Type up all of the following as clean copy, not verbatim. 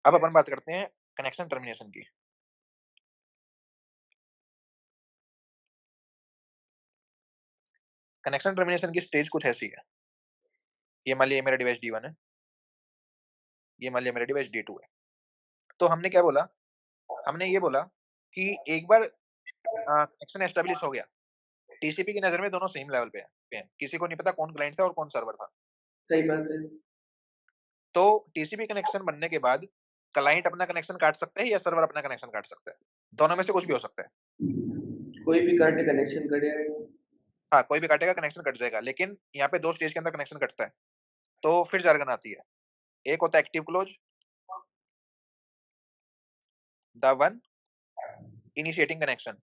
अब अपन बात करते हैं कनेक्शन टर्मिनेशन की। कनेक्शन टर्मिनेशन की स्टेज कुछ ऐसी है। ये मान लिया मेरा डिवाइस D1 है, ये मान लिया मेरा डिवाइस D2 है। तो हमने क्या बोला, हमने ये बोला कि एक बार कनेक्शन एस्टेब्लिश हो गया, टीसीपी की नजर में दोनों सेम लेवल पे हैं, किसी को नहीं पता कौन क्लाइंट था और कौन सर्वर था। सही बात है। तो टीसीपी कनेक्शन बनने के बाद क्लाइंट अपना कनेक्शन काट सकता है या सर्वर अपना कनेक्शन काट सकता है, दोनों में से कुछ भी हो सकता है। कोई भी काटे कनेक्शन कटेगा। हाँ, कोई भी काटेगा कनेक्शन कट जाएगा, लेकिन यहाँ पे 2 स्टेज के अंदर कनेक्शन कटता है। तो फिर jargon आती है, एक होता है active close, the one initiating connection,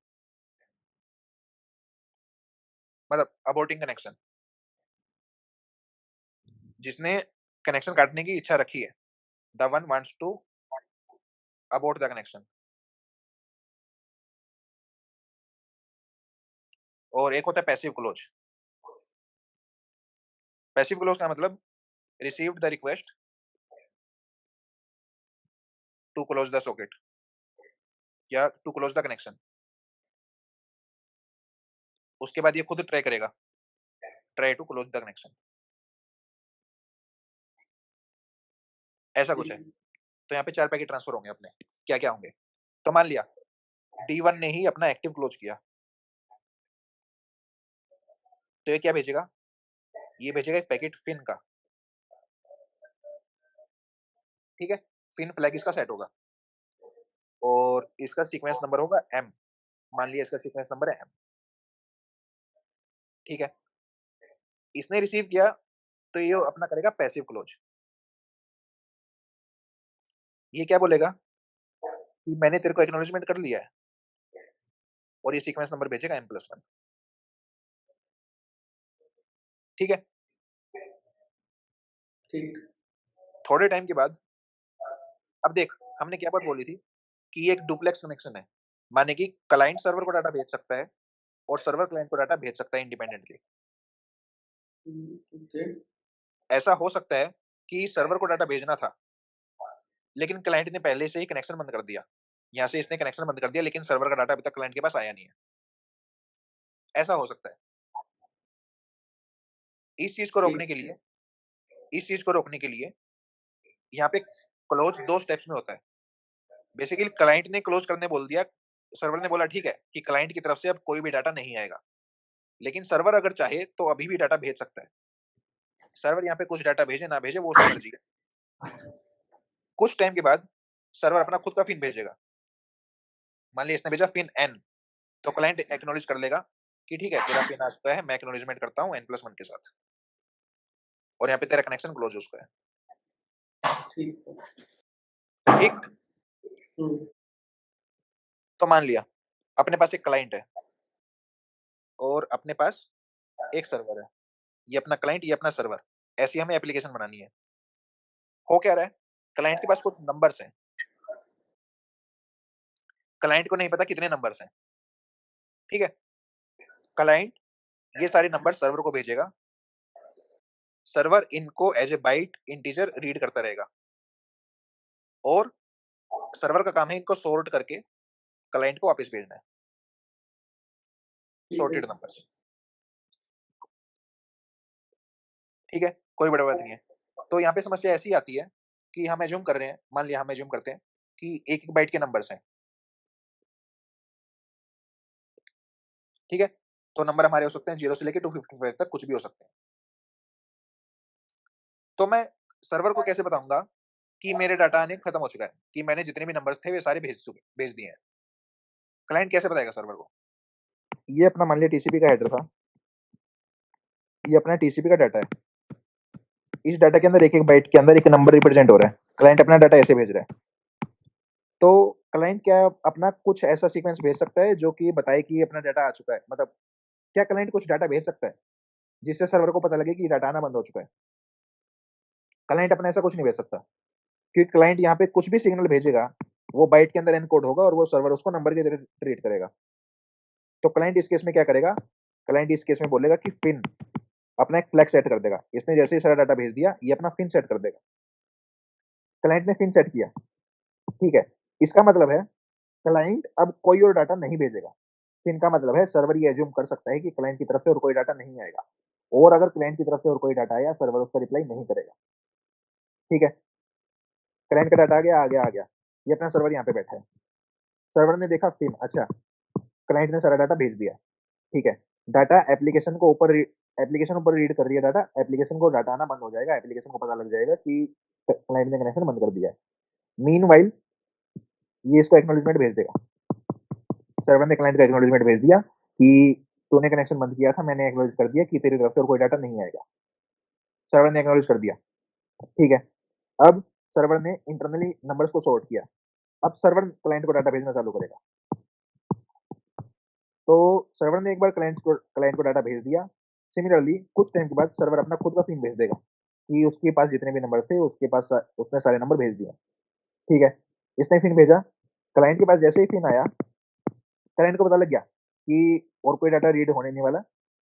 मतलब अबॉर्टिंग कनेक्शन, जिसने कनेक्शन काटने की इच्छा रखी है, the one wants to abort the connection. और एक होता है पैसिव क्लोज। पैसिव क्लोज का मतलब received the request to close the socket या टू क्लोज द कनेक्शन, उसके बाद ये खुद ट्राई करेगा, try to close the connection, ऐसा कुछ है। तो यहाँ पे 4 पैकेट ट्रांसफर होंगे अपने, क्या क्या होंगे। तो मान लिया D1 ने ही अपना एक्टिव क्लोज किया, तो ये क्या भेजेगा, ये भेजेगा एक पैकेट फिन का, ठीक है। फिन फ्लैग इसका सेट होगा और इसका सीक्वेंस नंबर होगा M, मान लिया इसका सीक्वेंस नंबर है M, ठीक है। इसने रिसीव किया तो ये अपना करेगा पैसिव क्लोज। ये क्या बोलेगा कि मैंने तेरे को एक्नॉलेजमेंट कर लिया है और ये सीक्वेंस नंबर भेजेगा M+1, ठीक है। ठीक। थोड़े टाइम के बाद, अब देख हमने क्या बात बोली थी कि ये एक डुप्लेक्स कनेक्शन है, माने कि क्लाइंट सर्वर को डाटा भेज सकता है और सर्वर क्लाइंट को डाटा भेज सकता है इंडिपेंडेंटली। ओके। ऐसा हो सकता है कि सर्वर को डाटा भेजना था लेकिन क्लाइंट ने पहले से ही कनेक्शन बंद कर दिया, यहाँ से इसने कनेक्शन बंद कर दिया लेकिन सर्वर का डाटा अभी तक क्लाइंट के पास आया नहीं है, ऐसा हो सकता है। इस चीज को रोकने के लिए, इस चीज को रोकने के लिए यहाँ पे क्लोज 2 स्टेप्स में होता है। बेसिकली क्लाइंट ने क्लोज करने बोल दिया, सर्वर ने बोला ठीक है कि क्लाइंट की तरफ से अब कोई भी डाटा नहीं आएगा, लेकिन सर्वर अगर चाहे तो अभी भी डाटा भेज सकता है। सर्वर यहाँ पे कुछ डाटा भेजे ना भेजे वो उसकी मर्जी है। कुछ टाइम के बाद सर्वर अपना खुद का फिन भेजेगा, मान लिया इसने भेजा फिन n, तो क्लाइंट एक्नॉलेज कर लेगा कि ठीक है तेरा फिन आ चुका है, मैं एक्नॉलेजमेंट करता हूँ n+1 के साथ, और यहाँ पे तेरा कनेक्शन क्लोज हो चुका है, ठीक। तो मान लिया अपने पास एक क्लाइंट है और अपने पास एक सर्वर है, ये अपना क्लाइंट ये अपना सर्वर, ऐसी हमें एप्लीकेशन बनानी है। हो क्या रहा है, क्लाइंट के पास कुछ नंबर्स हैं, क्लाइंट को नहीं पता कितने नंबर्स हैं, ठीक है। क्लाइंट ये सारे नंबर सर्वर को भेजेगा, सर्वर इनको as a byte integer read करता रहेगा और सर्वर का काम है इनको सॉर्ट करके क्लाइंट को वापस भेजना है, सॉर्टेड नंबर्स, ठीक है। कोई बड़ा बात नहीं है। तो यहाँ पे समस्या ऐसी आती है कि हम एज्यूम कर रहे हैं, मान लिया हम एज्यूम करते हैं कि एक एक बाइट के नंबर्स हैं, ठीक है। तो नंबर हमारे हो सकते हैं 0 से लेके 255 तक, कुछ भी हो सकते हैं। तो मैं सर्वर को कैसे बताऊंगा कि मेरे डाटा आने खत्म हो चुका है, कि मैंने जितने भी नंबर्स थे वे सारे भेज दिए हैं। क्लाइंट कैसे बताएगा सर्वर को, ये अपना मान लिया टीसीपी का हेडर था, ये अपना टीसीपी का डाटा है, इस डाटा के अंदर एक एक बाइट के अंदर एक नंबर रिप्रेजेंट हो रहा है, क्लाइंट अपना डाटा ऐसे भेज रहा है। तो क्लाइंट क्या अपना कुछ ऐसा सीक्वेंस भेज सकता है जो कि बताए कि अपना डाटा आ चुका है, मतलब क्या क्लाइंट कुछ डाटा भेज सकता है जिससे सर्वर को पता लगे कि डाटा आना बंद हो चुका है? क्लाइंट अपना ऐसा कुछ नहीं भेज सकता, क्योंकि क्लाइंट यहाँ पे कुछ भी सिग्नल भेजेगा वो बाइट के अंदर एनकोड होगा और वो सर्वर उसको नंबर की तरह ट्रीट करेगा। तो क्लाइंट इस केस में क्या करेगा, क्लाइंट इस केस में बोलेगा कि फिन अपना एक फ्लैग सेट कर देगा, इसने जैसे ही सारा डाटा भेज दिया ये अपना फिन सेट कर देगा। क्लाइंट ने फिन सेट किया, ठीक है, इसका मतलब है क्लाइंट अब कोई और डाटा नहीं भेजेगा। तो इनका मतलब है सर्वर ये एज्यूम कर सकता है कि क्लाइंट की तरफ से और कोई डाटा नहीं आएगा, और अगर क्लाइंट की तरफ से और कोई डाटा आया, सर्वर उसका रिप्लाई नहीं करेगा। ठीक है, क्लाइंट का डाटा आ गया, ये अपना सर्वर यहाँ पे बैठा है। सर्वर ने देखा फिर अच्छा, क्लाइंट ने सारा डाटा भेज दिया। ठीक है, डाटा एप्लीकेशन ऊपर रीड कर रही है डाटा, एप्लीकेशन को डाटा आना बंद हो जाएगा, एप्लीकेशन को पता लग जाएगा कि क्लाइंट ने कनेक्शन बंद कर दिया है। मीनवाइल ये इसको एक्नॉलेजमेंट भेज देगा। सर्वर ने क्लाइंट को एक्नॉलेजमेंट भेज दिया कि तूने कनेक्शन बंद किया था, मैंने एक्नॉलेज कर दिया कि तेरी तरफ से और कोई डाटा नहीं आएगा। सर्वर ने एक्नॉलेज कर दिया। ठीक है, अब सर्वर ने इंटरनली नंबर्स को सॉर्ट किया। अब सर्वर क्लाइंट को डाटा भेजना चालू करेगा। तो सर्वर ने एक बार क्लाइंट को डाटा भेज दिया। सिमिलरली कुछ टाइम के बाद सर्वर अपना खुद का पिन भेज देगा कि उसके पास जितने भी नंबर थे उसके पास उसने सारे नंबर भेज दिए। ठीक है, इसने पिन भेजा, क्लाइंट के पास जैसे ही पिन आया, क्लाइंट को पता लग गया कि और कोई डाटा रीड होने नहीं वाला।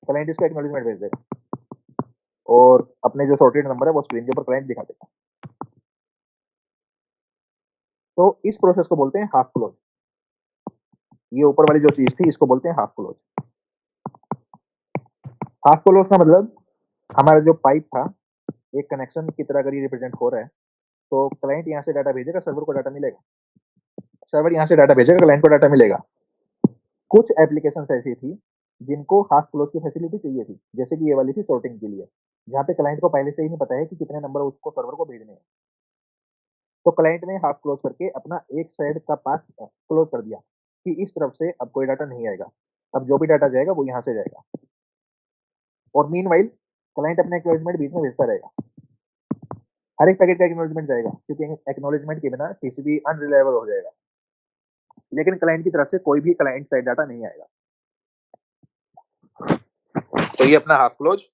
क्लाइंट इसका एक्नॉलेजमेंट भेज देगा और अपने जो सॉर्टेड नंबर है वो स्क्रीन के ऊपर क्लाइंट दिखा देगा। तो इस प्रोसेस को बोलते हैं हाफ क्लोज। ये ऊपर वाली जो चीज थी इसको बोलते हैं हाफ क्लोज। हाफ क्लोज का मतलब हमारा जो पाइप था एक कनेक्शन की तरह अगर ये रिप्रेजेंट हो रहा है, तो क्लाइंट यहाँ से डाटा भेजेगा, सर्वर को डाटा मिलेगा, सर्वर यहाँ से डाटा भेजेगा, क्लाइंट को डाटा मिलेगा। कुछ एप्लीकेशन ऐसी थी जिनको हाफ क्लोज की फैसिलिटी चाहिए थी, जैसे कि ये वाली थी सॉर्टिंग के लिए, जहाँ पे क्लाइंट को पहले से ही नहीं पता है कि कितने नंबर उसको सर्वर को भेजने हैं। तो क्लाइंट ने हाफ क्लोज करके अपना एक साइड का पाथ क्लोज कर दिया कि इस तरफ से अब कोई डाटा नहीं आएगा, अब जो भी डाटा जाएगा वो यहाँ से जाएगा। और मीनवाइल क्लाइंट अपना एक्नॉलेजमेंट बीच में भेजता रहेगा। हर एक पैकेट का एक्नॉलेजमेंट जाएगा, क्योंकि एक्नॉलेजमेंट के बिना टीसीपी अनरिलायबल हो जाएगा, लेकिन क्लाइंट की तरफ से कोई भी क्लाइंट साइड डाटा नहीं आएगा। तो ये अपना हाफ क्लोज,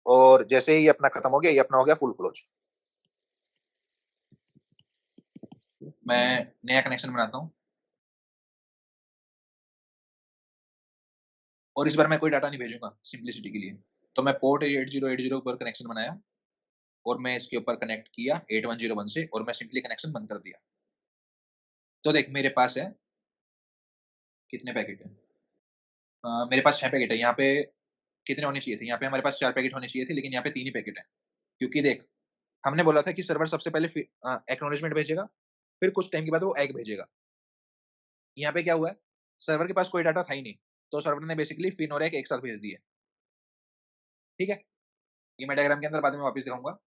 और जैसे ही अपना खत्म हो गया, ये अपना हो गया फुल क्लोज। मैं नया कनेक्शन बनाता हूँ और इस बार मैं कोई डाटा नहीं भेजूंगा सिंपलिसिटी के लिए। तो मैं पोर्ट 8080 पर कनेक्शन बनाया और मैं इसके ऊपर कनेक्ट किया 8101 से, और मैं सिंपली कनेक्शन बंद कर दिया। तो देख मेरे पास है कितने पैकेट है, मेरे पास 6 पैकेट है। यहाँ पे कितने होने चाहिए थे, यहाँ पे हमारे पास 4 पैकेट होने चाहिए थे, लेकिन यहाँ पे 3 ही पैकेट है। क्योंकि देख हमने बोला था कि सर्वर सबसे पहले एक्नॉलेजमेंट भेजेगा, फिर कुछ टाइम के बाद वो एग भेजेगा। यहाँ पे क्या हुआ है, सर्वर के पास कोई डाटा था ही नहीं, तो सर्वर ने बेसिकली फिन और एक साथ भेज दिए। ठीक है, ये मैं डायग्राम के अंदर बाद में वापस दिखाऊंगा।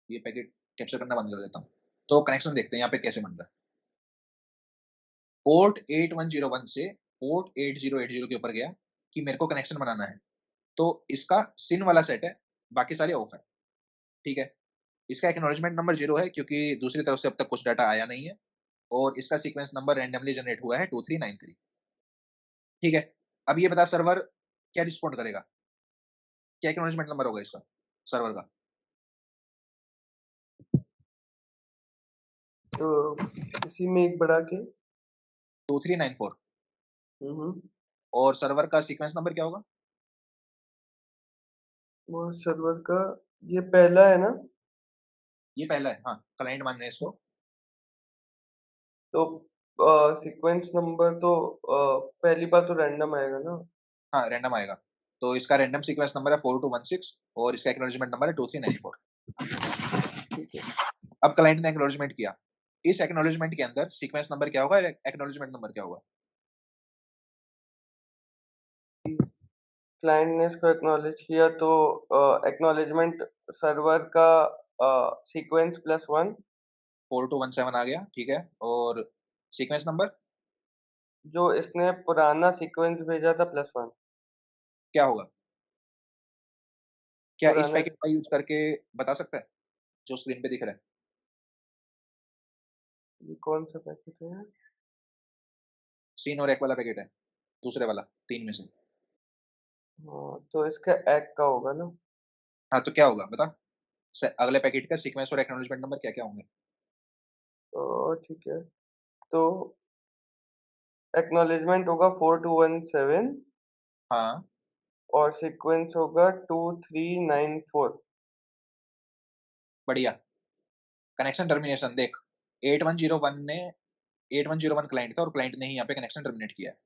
ये पैकेट कैप्चर करना बंद कर देता हूँ। तो कनेक्शन देखते हैं यहाँ पे कैसे बन रहा है। पोर्ट 8101 से पोर्ट 8080 के ऊपर गया कि मेरे को कनेक्शन बनाना है, तो इसका सिन वाला सेट है, बाकी सारे ऑफ है। ठीक है, इसका एक्नॉलेजमेंट नंबर 0 है क्योंकि दूसरी तरफ से अब तक कुछ डाटा आया नहीं है, और इसका सीक्वेंस नंबर रैंडमली जनरेट हुआ है 2393। ठीक है, अब ये बता सर्वर क्या रिस्पॉन्ड करेगा, क्या एक्नॉलेजमेंट नंबर होगा इसका सर्वर का। तो इसी में एक बढ़ा के 2394। हम्म और सर्वर का सीक्वेंस नंबर क्या होगा। वो सर्वर का ये पहला है ना। ये पहला है, हाँ क्लाइंट मान रहे हैं इसको। तो सीक्वेंस नंबर तो पहली बार तो रैंडम आएगा ना। हाँ रैंडम आएगा, तो इसका रैंडम सीक्वेंस नंबर है 4216, और इसका एक्नॉलेजमेंट नंबर है 2394। ठीक है, अब क्लाइंट ने एक्नॉलेजमेंट किया, इस एक्नॉलेजमेंट के अंदर सीक्वेंस नंबर क्या होगा, एक्नॉलेजमेंट नंबर क्या होगा। क्लाइंट ने इसको एक्नॉलेज किया तो एक्नॉलेजमेंट सर्वर का सीक्वेंस +1, 4217 आ गया। ठीक है, और सीक्वेंस नंबर जो इसने पुराना सीक्वेंस भेजा था +1। क्या होगा, क्या इस पुराना पैकेट का यूज करके बता सकता है जो स्क्रीन पे दिख रहा है। ये कौन सा पैकेट है। सीन और एक वाला पैकेट है, दूसरे वाला, तीन में से। हाँ, तो इसका एक का होगा ना। हाँ तो क्या होगा बता, अगले पैकेट का सीक्वेंस और एक्नॉलेजमेंट नंबर क्या क्या होंगे। तो ठीक है, तो एक्नॉलेजमेंट होगा 4217 हाँ और सीक्वेंस होगा 2394। बढ़िया। कनेक्शन टर्मिनेशन देख 8101 ने 8101 क्लाइंट था और क्लाइंट ने ही यहाँ पे कनेक्शन टर्मिनेट किया है।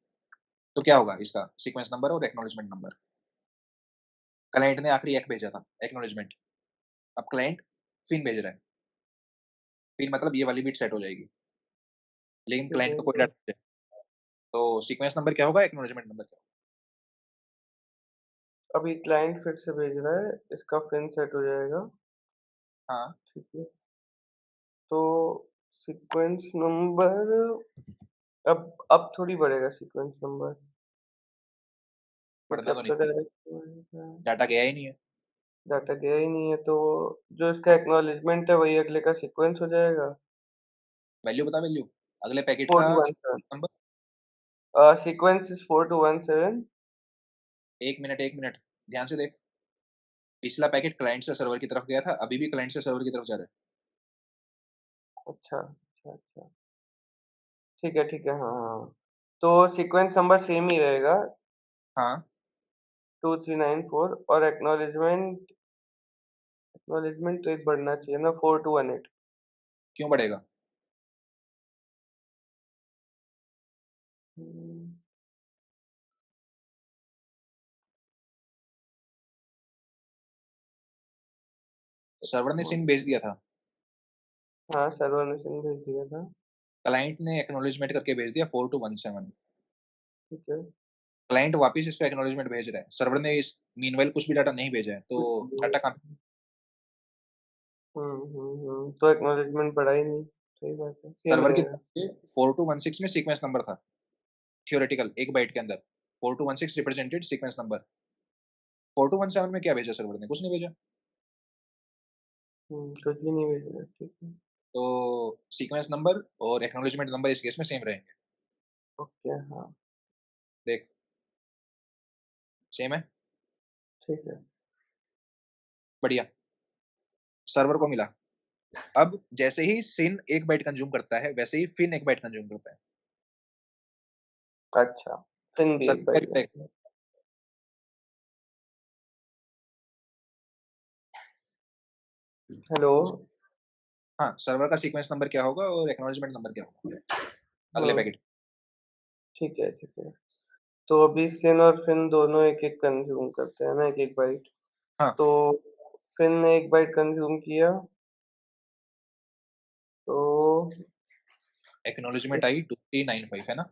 तो क्या होगा इसका सीक्वेंस नंबर और एक्नॉलेजमेंट नंबर? क्लाइंट ने आखिरी एक भेजा था एक्नॉलेजमेंट, अब क्लाइंट फिन भेज रहा है। फिन मतलब ये वाली बिट सेट हो जाएगी, लेकिन ठीक क्लाइंट है। का कोई डाटा नहीं है। तो सीक्वेंस नंबर क्या होगा, एक्नॉलेजमेंट नंबर क्या अभी क्लाइंट फिर से भेज रहा है, इसका फिन सेट हो जाएगा। होगा? हाँ, ठीक है। तो सीक्वेंस नंबर अब थोड़ी बढ़ेगा सीक्वेंस नंबर। बढ़ना मतलब तो नहीं, तो डायरेक्ट डाटा गया ही नहीं है। डाटा गया ही नहीं है, तो जो इसका एक्नॉलेजमेंट है वही अगले का सीक्वेंस हो जाएगा। वैल्यू बता वैल्यू, अगले पैकेट का 4 to 1 7। Number. Sequence is 4 to 1 7। 1 minute, ध्यान से देख। पिछला पैकेट क्लाइंट से सर्वर की तरफ गया था, अभी भी क्लाइंट से सर्वर की तरफ जा रहा है। अच्छा, अच्छा, अच्छा। ठीक है, हाँ, हाँ। तो सीक्वेंस नंबर सेम ही रहेगा, हाँ, 2394, और एक्नॉलेजमेंट एक्नॉलेजमेंट तो एक बढ़ना चाहिए ना, 4218। क्यों बढ़ेगा? हम्म, सर्वर ने सिन भेज दिया था, हाँ, सर्वर ने सिंह भेज दिया था। क्लाइंट ने एक्नॉलेजमेंट करके भेज दिया 4217। ठीक है। क्लाइंट वापस इसको एक्नॉलेजमेंट भेज रहा है, सर्वर ने इस मीनवाइल कुछ भी डाटा नहीं भेजा है, तो कुछ भी। डाटा कहाँ? तो एक्नॉलेजमेंट बढ़ा ही नहीं। सही बात है, सेम सर्वर की रहेगा। तरफ से 4216 में सीक्वेंस नंबर था, थियोरेटिकल एक बाइट के अंदर 4216 रिप्रेजेंटेड सीक्वेंस नंबर। 4217 में क्या भेजा सर्वर ने? कुछ नहीं भेजा। कुछ भी नहीं भेजना, ठीक है। तो सीक्वेंस नंबर और एक्नॉलेजमेंट नंबर इस केस में सेम रहेंगे। ओके, हाँ। देख, सेम है, ठीक है। बढ़िया। सर्वर को मिला। अब जैसे ही सिन एक बाइट कंज्यूम करता है, वैसे ही फिन एक बाइट कंज्यूम करता है। अच्छा, फिर भी एक सर्वर बार क्या करेगा? करते हैं। हेलो। हाँ, सर्वर का सीक्वेंस नंबर क्या होगा और एक्नॉलेजमेंट नंबर क्या होगा अगले हम्म पैकेट? ठीक है। तो अभी सिन और फिन दोनों एक एक कंज्यूम करते हैं ना, एक एक बाइट। हाँ, तो फिन ने एक बाइट कंज्यूम किया, तो एक्नॉलेजमेंट इस आई 2395 है ना?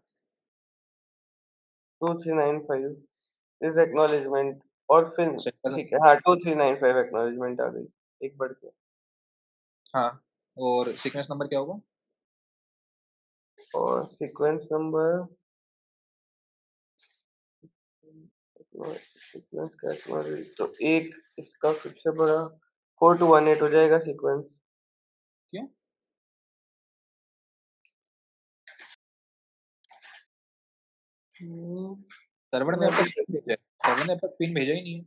2395 इज एक्नॉलेजमेंट, और फिन। सर्वर, ठीक है, हाँ, 2395 एक्नॉलेजमेंट आ गई, एक बढ़ के। हाँ, और सीक्वेंस नंबर क्या होगा? और सीक्वेंस नंबर, सीक्वेंस का एक्नॉलेज तो एक, इसका सबसे बड़ा 4218 हो जाएगा सीक्वेंस। क्यों? सर्वर ने अब अभी तक पिन भेजा है, सर्वर ने अब तक पिन भेजा ही नहीं है।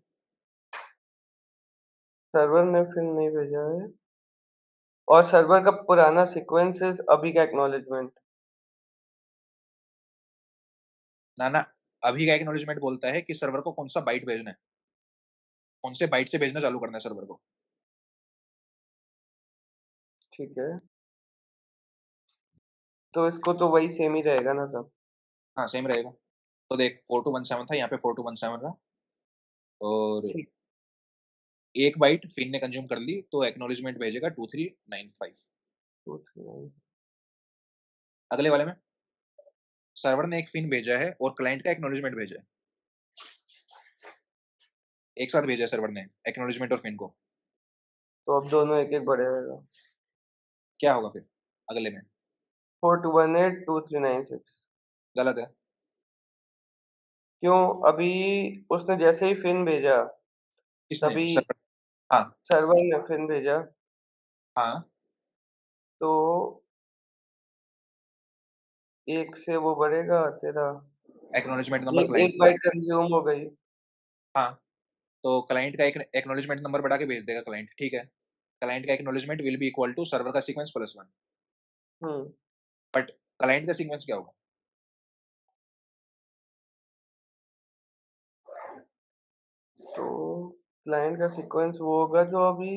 सर्वर ने फिन नहीं भेजा है, और सर्वर का पुराना सीक्वेंस है अभी का एक्नॉलेजमेंट। ना ना, अभी का एक्नॉलेजमेंट बोलता है कि सर्वर को कौन सा बाइट भेजना है, कौन से बाइट से भेजना चालू करना है सर्वर को। ठीक है, तो इसको तो वही सेम ही रहेगा ना तब। हाँ, सेम रहेगा। तो देख, 4217 था, यहाँ पे 4217 रहा, और ठीक। एक बाइट फिन ने कंज्यूम कर ली, तो एक्नॉलेजमेंट भेजेगा 2395। 239। अगले वाले में सर्वर ने एक फिन भेजा है और क्लाइंट का एक्नॉलेजमेंट भेजा है, एक साथ भेजा है सर्वर ने एक्नॉलेजमेंट और फिन को। तो अब दोनों एक एक बढ़ेगा। क्या होगा फिर अगले में? 4218 2396। गलत है। क्यों? अभी उसने जैसे ही फिन भेजा, किसने? तभी सर्वर। हाँ, सर्वर ने फिन भेजा, हाँ, तो एक से वो बढ़ेगा तेरा। एक्नॉलेजमेंट नंबर एक क्लाइंट एक का। बाइट कंज्यूम हो गई। हाँ, तो क्लाइंट का एक एक्नॉलेजमेंट नंबर बढ़ा के भेज देगा क्लाइंट, ठीक है। क्लाइंट का acknowledgement will be equal to server का sequence plus one. Hmm but client का सीक्वेंस क्या होगा? तो क्लाइंट का सीक्वेंस वो होगा जो अभी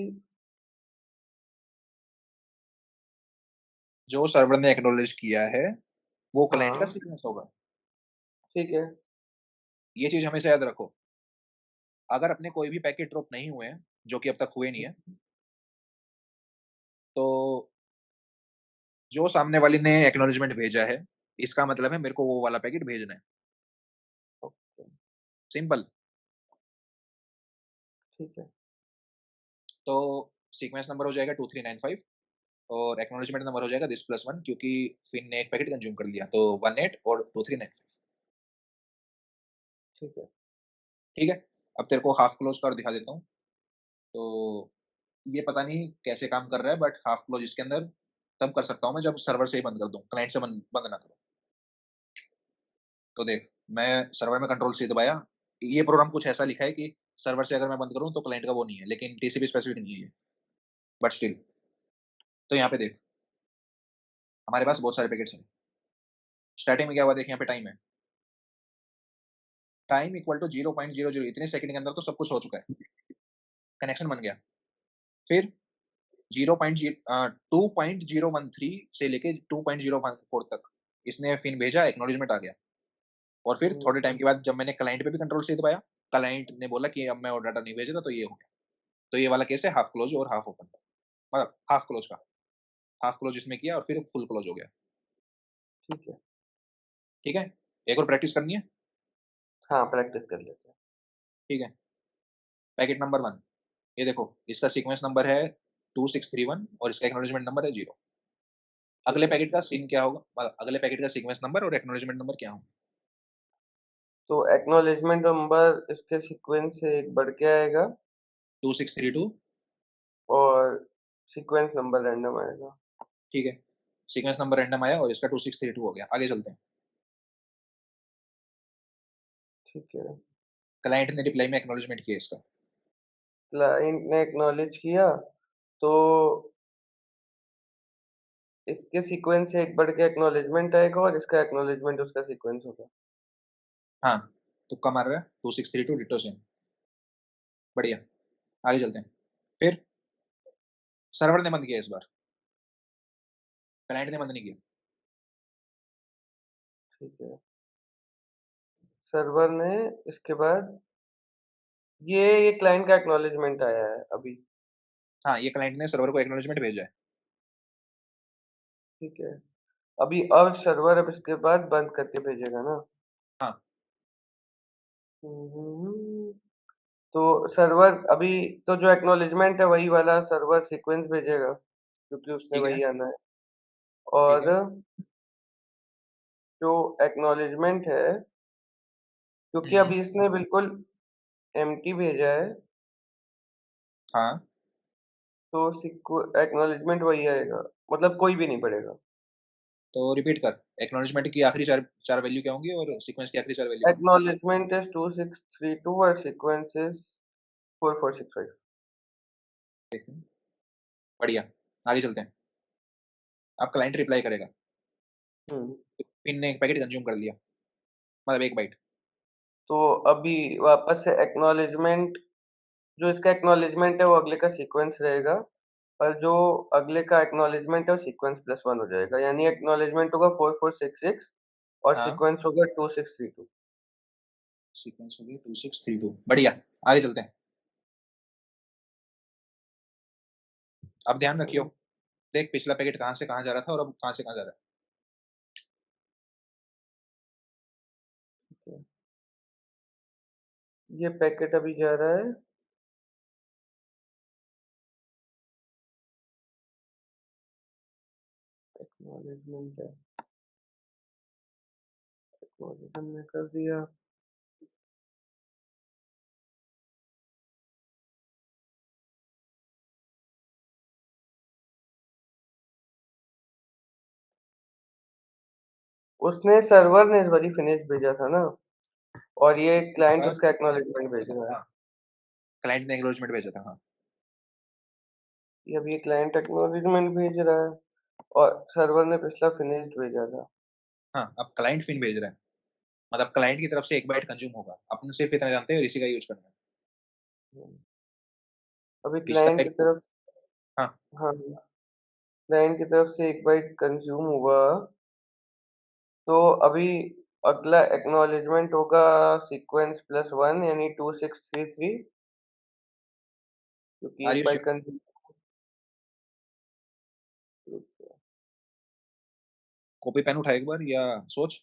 जो सर्वर ने एक्नॉलेज किया है वो क्लाइंट का हाँ, सीक्वेंस होगा। ठीक है। ये चीज हमेशा याद रखो। अगर अपने कोई भी पैकेट ड्रॉप नहीं हुए हैं, जो कि अब तक हुए नहीं है, तो जो सामने वाली ने एक्नॉलेजमेंट भेजा है, इसका मतलब है मेरे को वो वाला पैकेट भेजना है। Okay, simple. ठीक है। तो सीक्वेंस नंबर हो जाएगा 2395, और एक्नॉलेजमेंट नंबर हो जाएगा दिस प्लस वन, क्योंकि फिन ने एक पैकेट कंज्यूम कर लिया, तो 18 और 2395। ठीक है। ठीक है। अब तेरे को हाफ क्लोज का और दिखा देता हूँ। तो ये पता नहीं कैसे काम कर रहा है, बट हाफ क्लोज इसके अंदर तब कर सकता हूँ मैं जब सर्वर से ही बंद कर दूं, क्लाइंट से बंद ना करूँ। तो देख, मैं सर्वर में कंट्रोल सी दबाया, ये प्रोग्राम कुछ ऐसा लिखा है कि सर्वर से अगर मैं बंद करूँ तो क्लाइंट का वो नहीं है, लेकिन टीसीपी स्पेसिफिक नहीं है ये, बट स्टिल। तो यहाँ पे देख, हमारे पास बहुत सारे पैकेट्स हैं। स्टार्टिंग में क्या हुआ, देख यहाँ पे टाइम है, टाइम इक्वल टू 0.00, इतने सेकंड के अंदर तो सब कुछ हो चुका है, कनेक्शन बन गया। फिर 2.013 से लेके 2.014 तक इसने फिन भेजा, एक्नॉलेजमेंट आ गया। और फिर हुँ, थोड़े टाइम के बाद जब मैंने क्लाइंट पे भी कंट्रोल से दबाया, क्लाइंट ने बोला कि अब मैं और डाटा नहीं भेज रहा, तो ये हो गया। तो ये वाला केस है हाफ क्लोज और हाफ ओपन का, मतलब हाफ क्लोज का। हाफ क्लोज इसमें किया और फिर फुल क्लोज हो गया। ठीक है। ठीक है। एक और प्रैक्टिस करनी है। हाँ, प्रैक्टिस कर लेते हैं। ठीक है। पैकेट नंबर वन, ये देखो, इसका सीक्वेंस नंबर है 2631 और इसका एक्नॉलेजमेंट नंबर है 0। ठीक अगले है। पैकेट का सीन क्या होगा, मतलब अगले पैकेट का सीक्वेंस नंबर और एक्नॉलेजमेंट नंबर क्या होगा? तो एक्नॉलेजमेंट नंबर इसके सीक्वेंस से एक बढ़ के आएगा 2632। और सीक्वेंस नंबर रैंडम आएगा। ठीक है। सीक्वेंस नंबर रैंडम आया और इसका 2632 हो गया। आगे चलते हैं। ठीक है। क्लाइंट ने रिप्लाई में एक्नॉलेजमेंट किया इसका। क्लाइंट ने एक्नॉलेज किया, तो इसके सीक्वेंस से एक बढ़ के एक्नॉलेजमेंट आएगा और इसका एक्नॉलेजमेंट उसका सीक्वेंस होगा। हाँ, तुक्का मार रहा है, 2632 डिटो सेम। बढ़िया। आगे चलते हैं। फिर सर्वर ने बंद किया इस बार, क्लाइंट ने बंद नहीं किया। ठीक है। सर्वर ने इसके बाद ये क्लाइंट का एक्नॉलेजमेंट आया है अभी। हाँ, ये क्लाइंट ने सर्वर को एक्नॉलेजमेंट भेजा है। ठीक है। अभी अब सर्वर अब इसके बाद बंद करके भेजेगा ना? हाँ। हम्म, तो सर्वर अभी तो जो एक्नॉलेजमेंट है वही वाला सर्वर सीक्वेंस भेजेगा क्योंकि उसने ठीक है। वही आना है। ठीक और है। जो एक्नॉलेजमेंट है क्योंकि हम्म। अभी इसने बिल्कुल एम्प्टी भेजा है, हाँ, तो एक्नॉलेजमेंट वही आएगा, मतलब कोई भी नहीं पड़ेगा। तो रिपीट कर, एक्नॉलेजमेंट की आखिरी चार चार वैल्यू क्या होंगी और सीक्वेंस की आखिरी चार वैल्यू क्या एक्नॉलेजमेंट इज 2632 और सीक्वेंस इज 4465। होंगी? बढ़िया। आगे चलते हैं। अब क्लाइंट रिप्लाई करेगा, हम्म। पिन ने एक पैकेट कंज्यूम कर लिया, मतलब एक बाइट। तो अभी वापस से एक्नॉलेजमेंट, जो इसका एक्नॉलेजमेंट है वो अगले का सीक्वेंस रहेगा, और जो अगले का एक्नॉलेजमेंट है वो सीक्वेंस प्लस वन हो जाएगा, यानी एक्नॉलेजमेंट होगा 4466 और हाँ, सीक्वेंस होगा 2632। सीक्वेंस होगी 2632। बढ़िया। आगे चलते हैं। अब ध्यान रखियो, देख पिछला पैकेट कहाँ से कहाँ जा रहा था और अब कहाँ से कहाँ जा रहा ये पैकेट अभी जा रहा है एक्नॉलेजमेंट है, एक्नॉलेजमेंट में कर दिया। उसने सर्वर ने इस बारी फिनिश भेजा था ना, और ये क्लाइंट था? उसका एक्नॉलेजमेंट भेज रहा है। हाँ, क्लाइंट ने एक्नॉलेजमेंट भेजा था, हाँ। ये अभी क्लाइंट एक्नॉलेजमेंट भेज रहा है और सर्वर ने पिछला फिनिश्ड भेजा था। हाँ, अब क्लाइंट फिन भेज रहा है, मतलब क्लाइंट की तरफ से एक बाइट कंज्यूम होगा, अपन सिर्फ इतना जानते हैं, और इसी का यूज करना है। अभी पिछला क्लाइंट की पैकेट। तरफ। हाँ। हाँ, क्लाइंट की तरफ से 1 बाइट कंज्यूम हुआ, तो अभी अगला एक्नॉलेजमेंट होगा सीक्वेंस +1 यानी 2633, क्योंकि r 1 u byte sure? Consume. Copy pen उठा एक बार या सोच।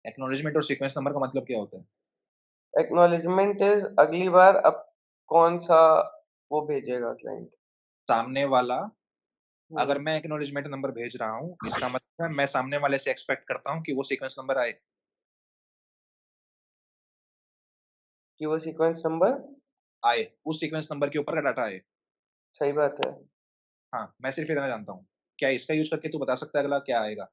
एक्नॉलेजमेंट और सीक्वेंस नंबर का मतलब क्या होता है? एक्नॉलेजमेंट इज अगली बार अब कौन सा वो भेजेगा क्लाइंट। सामने वाला, अगर हम्म। मैं एक्नॉलेजमेंट नंबर भेज रहा हूँ, इसका मतलब है मैं सामने वाले से एक्सपेक्ट करता हूँ कि वो सीक्वेंस नंबर आए। कि वो सीक्वेंस नंबर। आए, उस सीक्वेंस नंबर के ऊपर का डाटा आए। सही बात है। हाँ, मैं सिर्फ इतना जानता हूँ। क्या इसका यूज करके तू बता सकता है अगला क्या आएगा?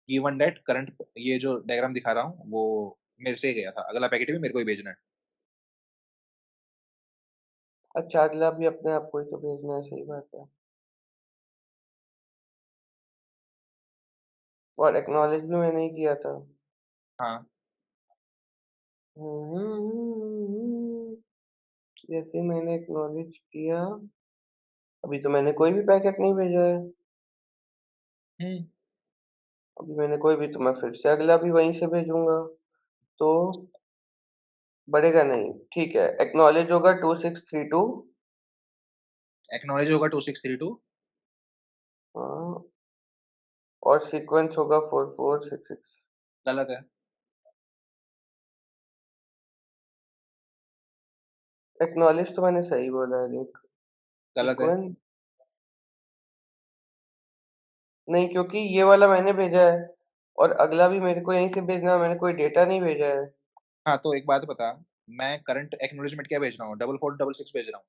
गिवन डेट करंट, ये जो डायग्राम दिखा रहा हूँ वो मेरे से ही गया था, अगला पैकेट भी मेरे को ही भेजना है। अच्छा, अगला भी अपने आप को ही तो भेजना है, सही बात है। और एक्नॉलेज भी मैंने ही किया था। हाँ। जैसे मैंने एक्नॉलेज किया, अभी तो मैंने कोई भी पैकेट नहीं भेजा है। हम्म। अभी मैंने कोई भी, तो मैं फिर से अगला भी वहीं से भेजूंगा, तो बढ़ेगा नहीं। ठीक है, एक्नॉलेज होगा 2632। एक्नॉलेज होगा 2632। हाँ, और सीक्वेंस होगा 4466। गलत है। एक्नॉलेज तो मैंने सही बोला है, देख। गलत है। सीक्वेंस नहीं, क्योंकि ये वाला मैंने भेजा है और अगला भी मेरे को यहीं से भेजना है, मैंने कोई डेटा नहीं भेजा है। हाँ, तो एक बात बता, मैं करंट एक्नॉलेजमेंट क्या भेज रहा हूँ? 4466 भेज रहा हूँ।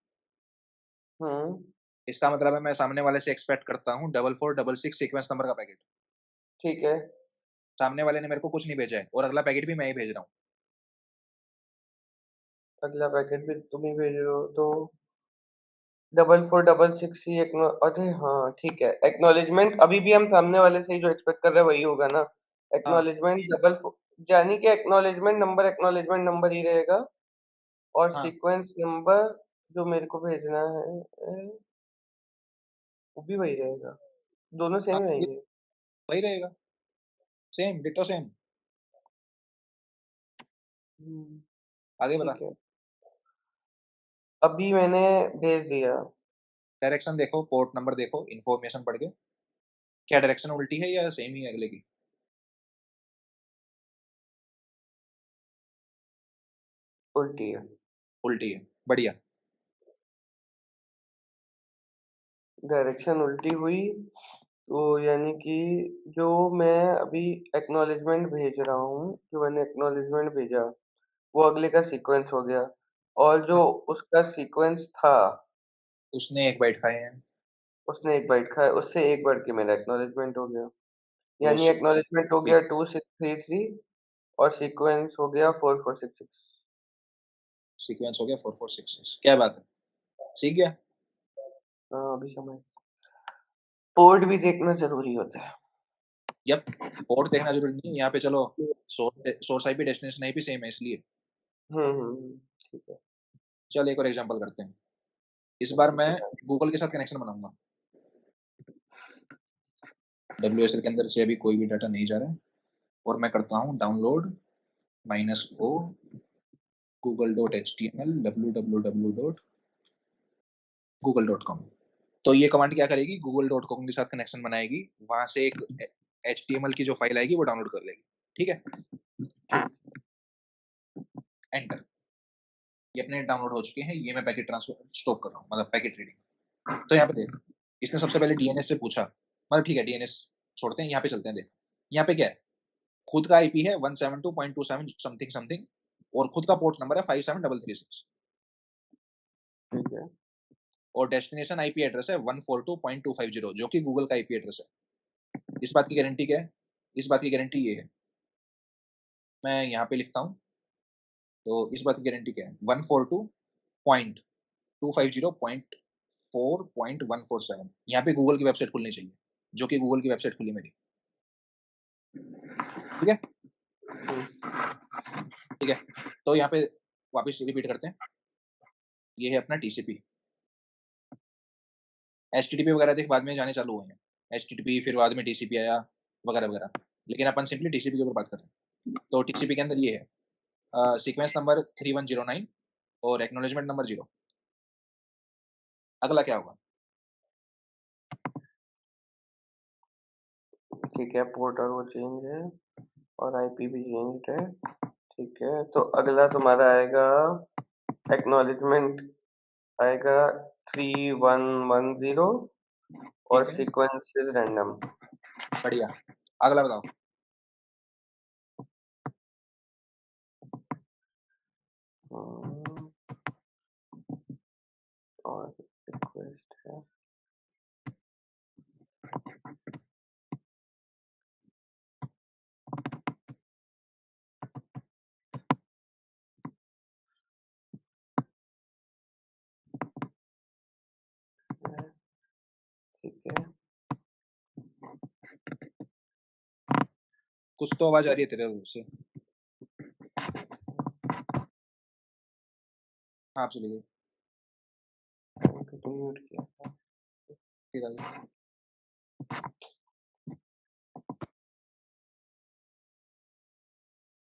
हम्म। इसका मतलब है मैं सामने वाले से एक्सपेक्ट करता हूँ 4466 सीक्वेंस नंबर का पैकेट। ठीक है। सामने वाले ने मेरे को कुछ नहीं भेजा है और अगला पैकेट भी मैं ही भेज रहा हूँ। अगला पैकेट भी तुम ही भेज रहे हो, तो 4466 ही अरे हाँ ठीक है, एक्नॉलेजमेंट अभी भी हम सामने वाले से ही जो एक्सपेक्ट कर रहे हैं वही होगा ना। हाँ। एक्नॉलेजमेंट यानी कि एक्नॉलेजमेंट नंबर ही रहेगा, और हाँ। सीक्वेंस नंबर जो मेरे को भेजना है वो भी वही रहेगा। दोनों हाँ, सेम ये रहेंगे। वही रहेगा। Same ditto same. हम्म, आगे बता। ठीक है। अभी मैंने भेज दिया। डायरेक्शन देखो, पोर्ट नंबर देखो, इन्फॉर्मेशन पढ़ के। क्या डायरेक्शन उल्टी है या सेम ही है अगले की? उल्टी है। उल्टी है, बढ़िया। डायरेक्शन उल्टी हुई, तो यानी कि जो मैं अभी एक्नॉलेजमेंट भेज रहा हूँ, जो मैंने एक्नॉलेजमेंट भेजा वो अगले का सीक्वेंस हो गया, और जो उसका सीक्वेंस था उसने एक बाइट खाए हैं। उसने 1 बाइट खाया, उससे 1 बढ़ के मेरा एक्नॉलेजमेंट हो गया। तो यानी एक्नॉलेजमेंट हो गया 2633 और सीक्वेंस हो गया 4466। सीक्वेंस हो गया 4466। क्या बात है, सीख गया। हाँ, अभी समझ। पोर्ट भी देखना जरूरी होता है। यप। पोर्ट देखना जरूरी नहीं है यहाँ पे, चलो। Source IP destination IP same है इसलिए। ठीक है। चल एक और एग्जांपल करते हैं। इस बार ठीक मैं है। गूगल के साथ कनेक्शन बनाऊंगा। WSL के अंदर से अभी कोई भी डाटा नहीं जा रहा है और मैं करता हूँ डाउनलोड -o google.html www.google.com। तो ये कमांड क्या करेगी, google.com के साथ कनेक्शन बनाएगी, वहां से एक HTML की जो फाइल आएगी वो डाउनलोड कर लेगी। ठीक है। एंटर। ये अपने डाउनलोड हो चुके हैं, ये मैं पैकेट ट्रांसफर स्टॉप कर रहा हूँ, मतलब पैकेट रीडिंग। तो यहाँ पे देख, इसने सबसे पहले डीएनएस से पूछा, मतलब ठीक है डीएनएस छोड़ते हैं, यहाँ पे चलते हैं। देख यहाँ पे क्या है, खुद का आईपी है 172.27 समथिंग समथिंग, और खुद का पोर्ट नंबर है 57336, ठीक है। और डेस्टिनेशन आईपी एड्रेस है 142.250 जो कि गूगल का आईपी एड्रेस है। इस बात की गारंटी क्या है? इस बात की गारंटी ये है, मैं यहाँ पे लिखता हूँ। तो इस बात की गारंटी क्या है, 142.250.4.147, यहाँ पे गूगल की वेबसाइट खुलनी चाहिए, जो कि गूगल की वेबसाइट खुली मेरी। ठीक है। ठीक है। तो यहाँ पे वापस रिपीट करते हैं। ये है अपना टीसीपी। HTTP वगैरह देख बाद में जाने चालू हुए हैं, HTTP फिर बाद में TCP आया वगैरह वगैरह, लेकिन अपन सिंपली TCP के ऊपर बात कर रहे हैं। तो TCP के अंदर ये है सीक्वेंस नंबर 3109 और एक्नॉलेजमेंट नंबर 0। अगला क्या होगा? ठीक है, पोर्ट और वो चेंज है और आईपी भी चेंज है। ठीक है, तो अगला तुम्हारा आएगा एक्नॉलेजमेंट आएगा 3110 और ठीक है, सीक्वेंस इज रैंडम। बढ़िया। अगला बताओ। और रिक्वेस्ट है ठीक है। कुछ तो आवाज आ रही है तेरे से। हाँ, आप चली गई। तो म्यूट किया था। ठीक है।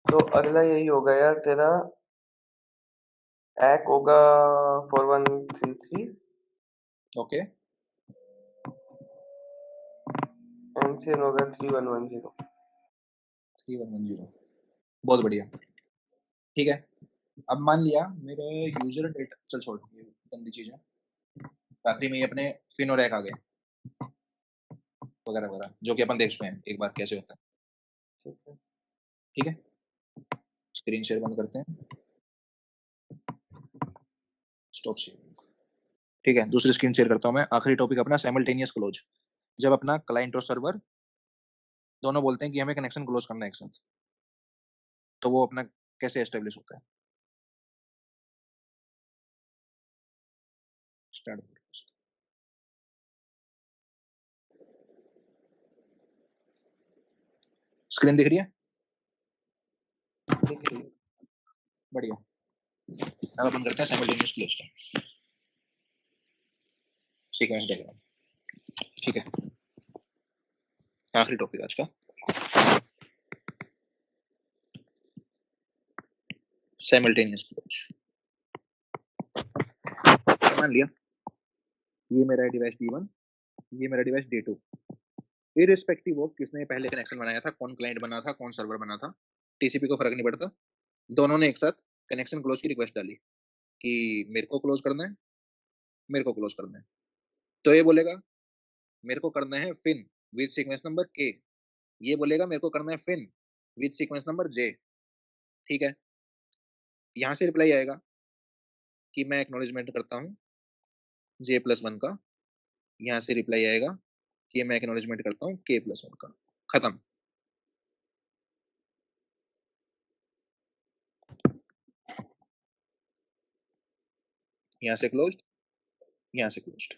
तो अगला यही होगा यार तेरा, एक होगा 4133 ओके, एनसीएन होगा 3110। 3110, बहुत बढ़िया। ठीक है, अब मान लिया मेरे यूजर डेटा, चल छोड़, ये गंदी चीज है। आखिरी में ये अपने फिन और एक आ गए वगैरह वगैरह, जो कि अपन देख चुके हैं एक बार कैसे होता है। ठीक है, ठीक है, स्क्रीन शेयर बंद करते हैं, स्टॉप शेयर। ठीक है, दूसरी स्क्रीन शेयर करता हूं मैं। आखिरी टॉपिक अपना साइमल्टेनियस क्लोज। जब अपना क्लाइंट और सर्वर दोनों बोलते हैं कि हमें कनेक्शन क्लोज करना है एक साथ, तो वो अपना कैसे एस्टेब्लिश होता है? स्टार्ट। स्क्रीन दिख रही है? ठीक है। बढ़िया। अब अपन करते हैं साइमल्टेनियस क्लोज का सीक्वेंस डायग्राम। ठीक है, आखिरी टॉपिक आज का साइमल्टेनियस क्लोज। मान लिया ये मेरा डिवाइस D1, ये मेरा डिवाइस D2। इररिस्पेक्टिव ऑफ किसने पहले कनेक्शन बनाया था, कौन क्लाइंट बना था, कौन सर्वर बना था, टीसीपी को फर्क नहीं पड़ता। दोनों ने एक साथ कनेक्शन क्लोज की रिक्वेस्ट डाली कि मेरे को क्लोज करना है, मेरे को क्लोज करना है। तो ये बोलेगा मेरे को करना है फिन विद सीक्वेंस नंबर के, ये बोलेगा मेरे को करना है फिन विद सीक्वेंस नंबर जे। ठीक है, यहां से रिप्लाई आएगा कि मैं एक्नॉलेजमेंट करता हूँ J+1 का। यहाँ से रिप्लाई आएगा कि मैं एक्नॉलेजमेंट करता हूँ K+1 का। खत्म। यहाँ से क्लोज्ड, यहाँ से क्लोज्ड।